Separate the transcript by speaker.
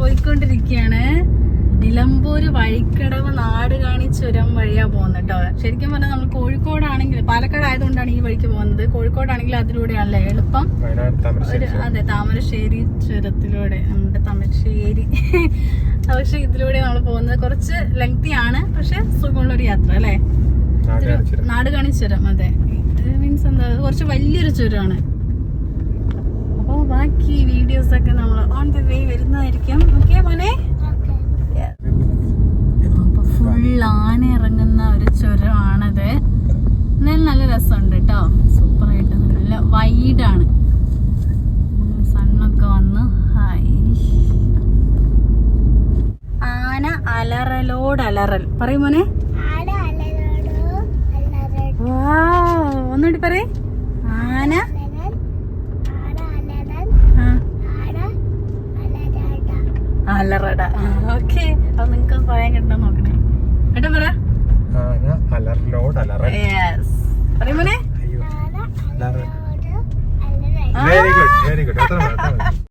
Speaker 1: പോയിക്കൊണ്ടിരിക്കുകയാണ്. നിലമ്പൂര് വഴിക്കടവ് നാടുകാണി ചുരം വഴിയാ പോകുന്നത് കേട്ടോ. ശരിക്കും പറഞ്ഞാൽ നമ്മൾ കോഴിക്കോടാണെങ്കിൽ, പാലക്കാട് ആയതുകൊണ്ടാണ് ഈ വഴിക്ക് പോകുന്നത്. കോഴിക്കോടാണെങ്കിൽ അതിലൂടെയാണല്ലേ എളുപ്പം. അതെ, താമരശ്ശേരി ചുരത്തിലൂടെ, നമ്മുടെ തമരശ്ശേരി. പക്ഷെ ഇതിലൂടെ നമ്മൾ പോകുന്നത് കുറച്ച് ലെങ്തി ആണ്, പക്ഷെ സുഖമുള്ളൊരു യാത്ര അല്ലേ. നാടുകാണി ചുരം, അതെ. മീൻസ് എന്താ, കുറച്ച് വലിയൊരു ചുരമാണ്. അപ്പോൾ ബാക്കി വീഡിയോസ് ഒക്കെ നമ്മൾ ഓൺ ദ വേ വരുന്നതായിരിക്കും. ഓക്കെ മോനെ. അപ്പൊ ഫുൾ ആന ഇറങ്ങുന്ന ഒരു ചുരമാണത്. എന്നാലും നല്ല രസമുണ്ട് കേട്ടോ. സൂപ്പറായിട്ട് നല്ല വൈഡാണ്. സണ്ണൊക്കെ വന്ന് ഹായ്. ആന അലറലോടലറൽ പറയും മോനെ. ഒന്നുകൂടി പറയേ. ആന അലറട. ഓക്കെ, അത് നിങ്ങൾക്ക് പറയാൻ കിട്ടാൻ നോക്കണേ കേട്ടോ. പറ.